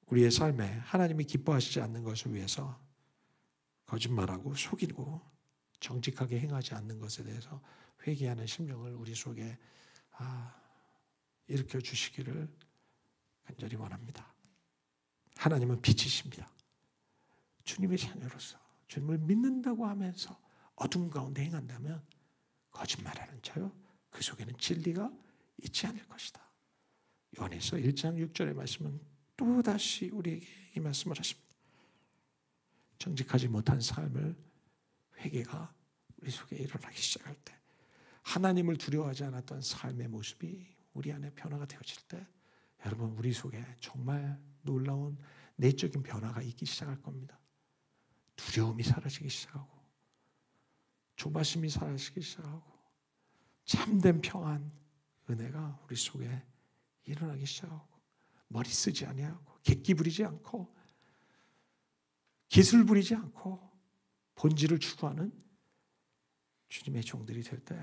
우리의 삶에 하나님이 기뻐하시지 않는 것을 위해서 거짓말하고 속이고 정직하게 행하지 않는 것에 대해서 회개하는 심령을 우리 속에 일으켜 주시기를 간절히 원합니다. 하나님은 빛이십니다. 주님의 자녀로서 주님을 믿는다고 하면서 어둠 가운데 행한다면 거짓말하는 자요, 그 속에는 진리가 있지 않을 것이다. 요한에서 1장 6절의 말씀은 또다시 우리에게 이 말씀을 하십니다. 정직하지 못한 삶을 회개가 우리 속에 일어나기 시작할 때, 하나님을 두려워하지 않았던 삶의 모습이 우리 안에 변화가 되어질 때, 여러분, 우리 속에 정말 놀라운 내적인 변화가 있기 시작할 겁니다. 두려움이 사라지기 시작하고, 조바심이 사라지기 시작하고, 참된 평안, 은혜가 우리 속에 일어나기 시작하고, 머리 쓰지 아니하고, 객기 부리지 않고, 기술 부리지 않고, 본질을 추구하는 주님의 종들이 될 때,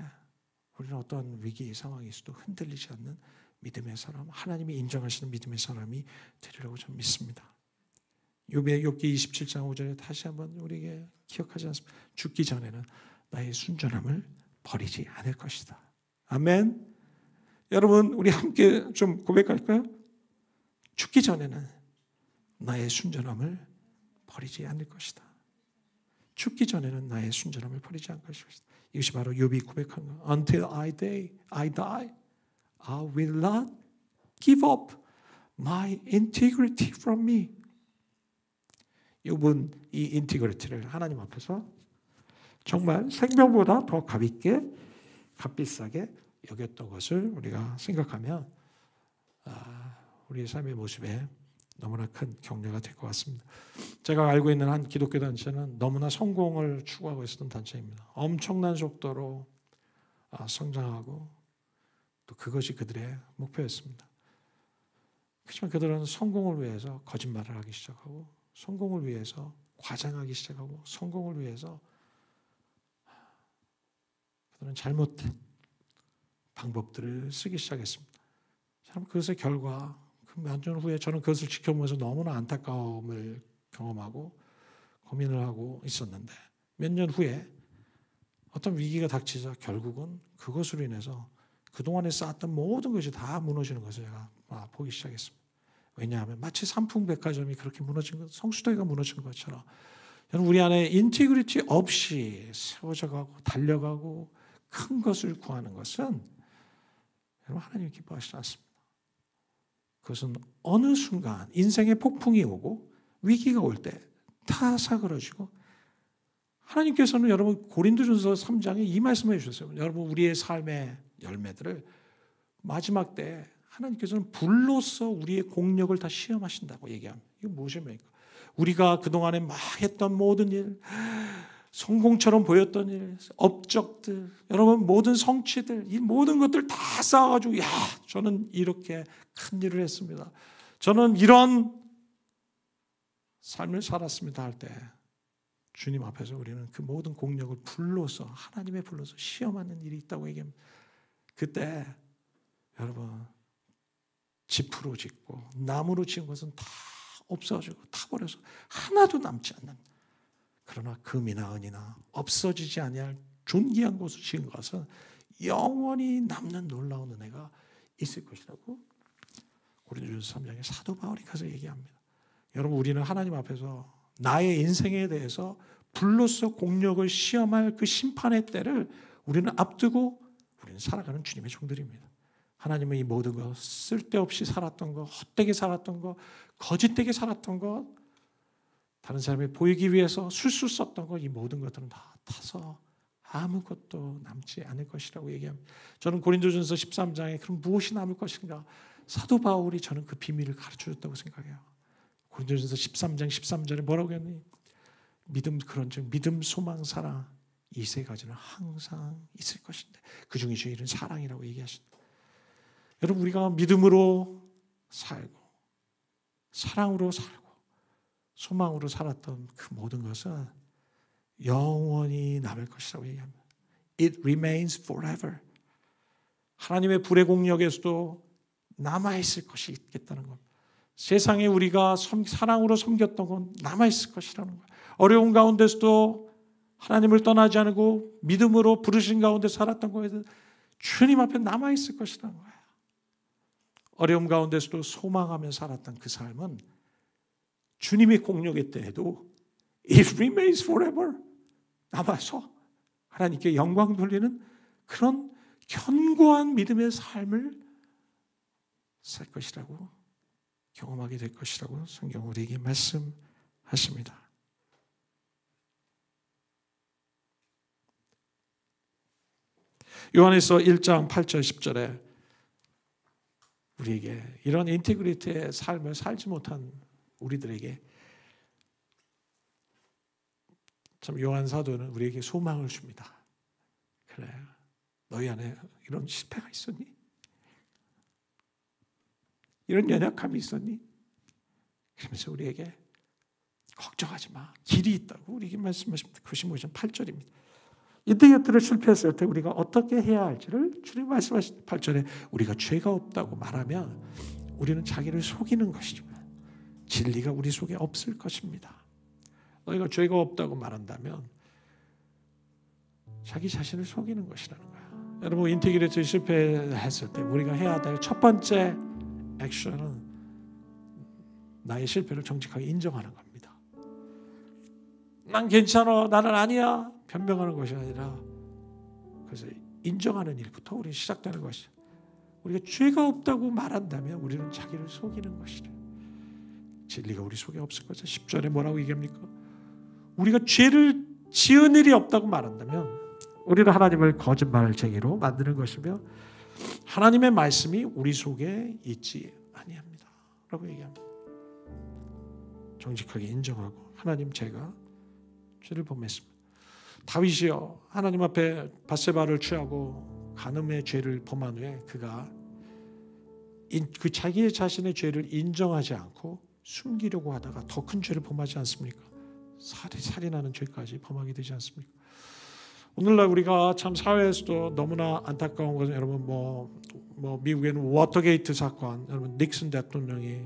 우리는 어떤 위기 상황에서도 흔들리지 않는 믿음의 사람, 하나님이 인정하시는 믿음의 사람이 되리라고 저는 믿습니다. 욥기 27장 5절에 다시 한번 우리에게 기억하지 않습니까? 죽기 전에는 나의 순전함을 버리지 않을 것이다. 아멘. 여러분, 우리 함께 좀 고백할까요? 죽기 전에는 나의 순전함을 버리지 않을 것이다. 죽기 전에는 나의 순전함을 버리지 않을 것이다. 이것이 바로 욥이 고백한 것. Until I die, I will not give up my integrity from me. 욥은 이 인티그리티를 하나님 앞에서 정말 생명보다 더 값있게, 값비싸게 여겼던 것을 우리가 생각하면 우리의 삶의 모습에 너무나 큰 격려가 될 것 같습니다. 제가 알고 있는 한 기독교 단체는 너무나 성공을 추구하고 있었던 단체입니다. 엄청난 속도로 성장하고 또 그것이 그들의 목표였습니다. 그렇지만 그들은 성공을 위해서 거짓말을 하기 시작하고, 성공을 위해서 과장하기 시작하고, 성공을 위해서 그들은 잘못된 방법들을 쓰기 시작했습니다. 참 그것의 결과, 몇 년 후에 저는 그것을 지켜보면서 너무나 안타까움을 경험하고 고민을 하고 있었는데, 몇 년 후에 어떤 위기가 닥치자 결국은 그것으로 인해서 그동안에 쌓았던 모든 것이 다 무너지는 것을 제가 보기 시작했습니다. 왜냐하면 마치 삼풍백화점이 그렇게 무너진 것, 성수대가 무너진 것처럼 여러분, 우리 안에 인티그리티 없이 세워져 가고 달려가고 큰 것을 구하는 것은 여러분, 하나님이 기뻐하시지 않습니다. 그것은 어느 순간 인생의 폭풍이 오고 위기가 올 때 다 사그러지고, 하나님께서는 여러분 고린도전서 3장에 이 말씀을 해주셨어요. 여러분, 우리의 삶의 열매들을 마지막 때 하나님께서는 불로써 우리의 공력을 다 시험하신다고 얘기합니다. 이거 무엇입니까? 우리가 그동안에 막 했던 모든 일, 성공처럼 보였던 일, 업적들, 여러분 모든 성취들, 이 모든 것들 다 쌓아가지고, 야, 저는 이렇게 큰 일을 했습니다, 저는 이런 삶을 살았습니다 할 때, 주님 앞에서 우리는 그 모든 공력을 불로서, 하나님의 불로서 시험하는 일이 있다고 얘기합니다. 그때 여러분, 짚으로 짓고 나무로 지은 것은 다 없어지고 타버려서 하나도 남지 않는, 그러나 금이나 은이나 없어지지 아니할 존귀한 곳을 지은 것은 영원히 남는 놀라운 은혜가 있을 것이라고 고린도전서 3장에 사도 바울이 가서 얘기합니다. 여러분, 우리는 하나님 앞에서 나의 인생에 대해서 불로써 공력을 시험할 그 심판의 때를 우리는 앞두고 우리는 살아가는 주님의 종들입니다. 하나님은 이 모든 것, 쓸데없이 살았던 것, 헛되게 살았던 것, 거짓되게 살았던 것, 다른 사람이 보이기 위해서 술술 썼던 것, 이 모든 것들은 다 타서 아무것도 남지 않을 것이라고 얘기합니다. 저는 고린도전서 13장에 그럼 무엇이 남을 것인가? 사도 바울이 저는 그 비밀을 가르쳐줬다고 생각해요. 고린도전서 13장 13절에 뭐라고 했니? 믿음, 그런즉 믿음, 소망, 사랑, 이 세 가지는 항상 있을 것인데 그 중에 제일은 사랑이라고 얘기하신다. 여러분, 우리가 믿음으로 살고 사랑으로 살고 소망으로 살았던 그 모든 것은 영원히 남을 것이라고 얘기합니다. It remains forever. 하나님의 불의 공력에서도 남아있을 것이 있겠다는 겁니다. 세상에 우리가 사랑으로 섬겼던 건 남아있을 것이라는 거예요. 어려운 가운데서도 하나님을 떠나지 않고 믿음으로 부르신 가운데 살았던 거에도 주님 앞에 남아있을 것이라는 거예요. 어려움 가운데서도 소망하며 살았던 그 삶은 주님의 공력의 때에도 It remains forever. 남아서 하나님께 영광 돌리는 그런 견고한 믿음의 삶을 살 것이라고 경험하게 될 것이라고 성경 우리에게 말씀하십니다. 요한일서 1장 8절 10절에 우리에게 이런 인테그리티의 삶을 살지 못한 우리들에게 참 요한 사도는 우리에게 소망을 줍니다. 그래, 너희 안에 이런 실패가 있었니? 이런 연약함이 있었니? 그러면서 우리에게 걱정하지 마. 길이 있다고 우리에게 말씀하십니다. 95장 8절입니다. 인테그리티를 실패했을 때 우리가 어떻게 해야 할지를 주님 말씀하신 8절에 우리가 죄가 없다고 말하면 우리는 자기를 속이는 것이지만 진리가 우리 속에 없을 것입니다. 너희가 죄가 없다고 말한다면 자기 자신을 속이는 것이라는 거야. 여러분 인테그리티 실패했을 때 우리가 해야 될 첫 번째 액션은 나의 실패를 정직하게 인정하는 겁니다. 난 괜찮아, 나는 아니야 변명하는 것이 아니라 그래서 인정하는 일부터 우리 시작되는 것이죠. 우리가 죄가 없다고 말한다면 우리는 자기를 속이는 것이래. 진리가 우리 속에 없을 거죠. 10절에 뭐라고 얘기합니까? 우리가 죄를 지은 일이 없다고 말한다면 우리는 하나님을 거짓말쟁이로 만드는 것이며 하나님의 말씀이 우리 속에 있지 아니합니다 라고 얘기합니다. 정직하게 인정하고 하나님 제가 죄를 범했습니다. 다윗이요 하나님 앞에 밧세바를 취하고 간음의 죄를 범한 후에 그가 그 자기의 자신의 죄를 인정하지 않고 숨기려고 하다가 더 큰 죄를 범하지 않습니까? 살인하는 죄까지 범하게 되지 않습니까? 오늘날 우리가 참 사회에서도 너무나 안타까운 것은 여러분 뭐 미국에는 워터게이트 사건, 여러분 닉슨 대통령이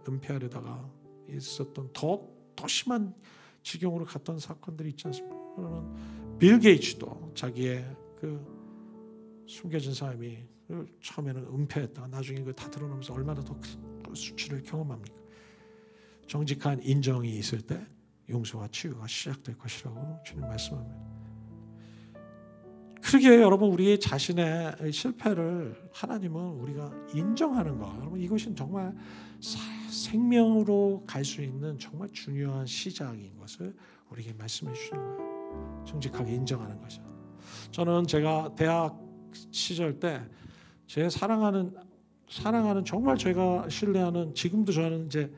은폐하려다가 있었던 더 심한 지경으로 갔던 사건들이 있지 않습니까? 여러분 빌 게이츠도 자기의 그 숨겨진 삶이 처음에는 은폐했다가 나중에 그 다 드러나면서 얼마나 더 수치를 경험합니까? 정직한 인정이 있을 때 용서와 치유가 시작될 것이라고 주님 말씀합니다. 그러기에 여러분 우리의 자신의 실패를 하나님은 우리가 인정하는 것, 여러분 이것은 정말 생명으로 갈 수 있는 정말 중요한 시작인 것을 우리에게 말씀해 주시는 거예요. 정직하게 인정하는 거죠. 저는 제가 대학 시절 때 제 사랑하는 정말 제가 신뢰하는 지금도 저는 이제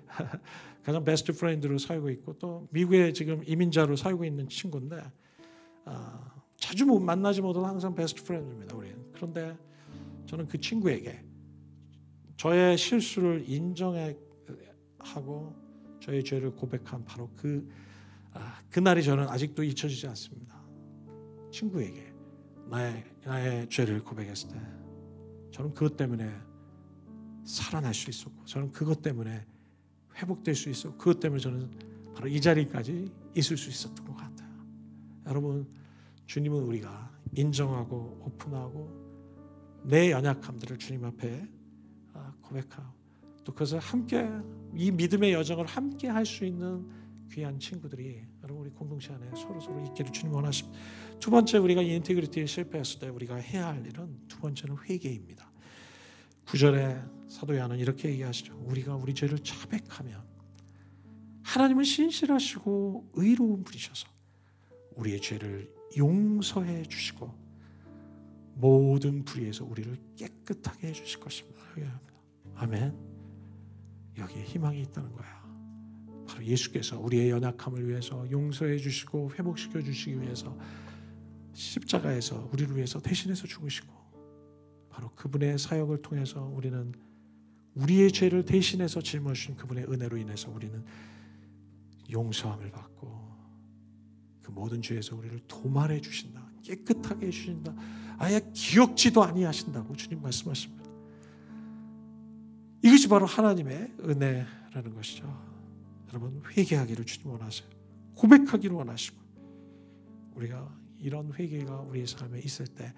가장 베스트 프렌드로 살고 있고 또 미국에 지금 이민자로 살고 있는 친구인데 자주 만나지 못해도 항상 베스트 프렌드입니다. 우리는. 그런데 저는 그 친구에게 저의 실수를 인정하고 저의 죄를 고백한 바로 그날이 저는 아직도 잊혀지지 않습니다. 친구에게 나의 죄를 고백했을 때 저는 그것 때문에 살아날 수 있었고 저는 그것 때문에 회복될 수 있었고 그것 때문에 저는 바로 이 자리까지 있을 수 있었던 것 같아요. 여러분 주님은 우리가 인정하고 오픈하고 내 연약함들을 주님 앞에 고백하고 또 그것을 함께 이 믿음의 여정을 함께 할 수 있는 귀한 친구들이 여러분 우리 공동체 안에 서로 있기를 주님 원하십니다. 두 번째 우리가 이 인테그리티에 실패했을 때 우리가 해야 할 일은 두 번째는 회개입니다. 9절에 사도 요한은 이렇게 얘기하시죠. 우리가 우리 죄를 자백하면 하나님은 신실하시고 의로운 분이셔서 우리의 죄를 용서해 주시고 모든 불의에서 우리를 깨끗하게 해주실 것입니다. 아멘. 여기에 희망이 있다는 거야. 바로 예수께서 우리의 연약함을 위해서 용서해 주시고 회복시켜 주시기 위해서 십자가에서 우리를 위해서 대신해서 죽으시고 바로 그분의 사역을 통해서 우리는 우리의 죄를 대신해서 짊어지신 그분의 은혜로 인해서 우리는 용서함을 받고 그 모든 죄에서 우리를 도말해 주신다. 깨끗하게 해주신다. 아예 기억지도 아니하신다고 주님 말씀하십니다. 이것이 바로 하나님의 은혜라는 것이죠. 여러분, 회개하기를 주님 원하세요. 고백하기를 원하시고, 우리가 이런 회개가 우리의 삶에 있을 때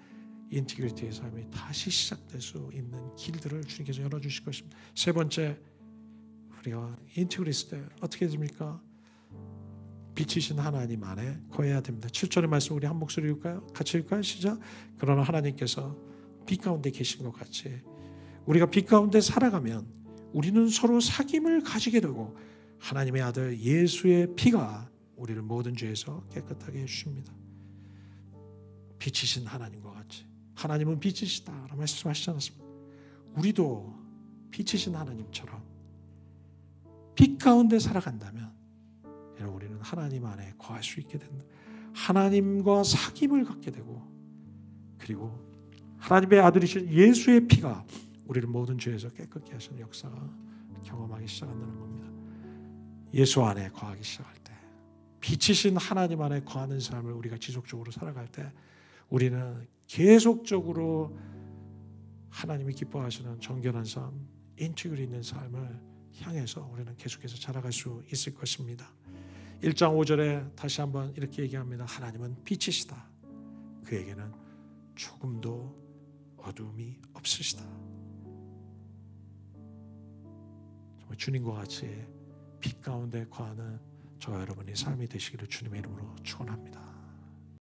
인티그리티의 삶이 다시 시작될 수 있는 길들을 주님께서 열어주실 것입니다. 세 번째, 우리가 인티그리티 때 어떻게 됩니까? 빛이신 하나님 안에 거해야 됩니다. 7절의 말씀 우리 한 목소리 읽을까요? 같이 읽을까요? 시작. 그러나 하나님께서 빛 가운데 계신 것 같이 우리가 빛 가운데 살아가면 우리는 서로 사귐을 가지게 되고 하나님의 아들 예수의 피가 우리를 모든 죄에서 깨끗하게 해주십니다. 빛이신 하나님과 같이, 하나님은 빛이시다라고 말씀하시지 않았습니까? 우리도 빛이신 하나님처럼 빛 가운데 살아간다면 우리는 하나님 안에 거할 수 있게 된다. 하나님과 사귐을 갖게 되고, 그리고 하나님의 아들이신 예수의 피가 우리를 모든 죄에서 깨끗게 하시는 역사가 경험하기 시작한다는 겁니다. 예수 안에 거하기 시작할 때, 빛이신 하나님 안에 거하는 삶을 우리가 지속적으로 살아갈 때 우리는 계속적으로 하나님이 기뻐하시는 정결한 삶, 인티그리티 있는 삶을 향해서 우리는 계속해서 자라갈 수 있을 것입니다. 1장 5절에 다시 한번 이렇게 얘기합니다. 하나님은 빛이시다. 그에게는 조금도 어둠이 없으시다. 정말 주님과 같이 빛 가운데 거하는 저와 여러분의 삶이 되시기를 주님의 이름으로 축원합니다.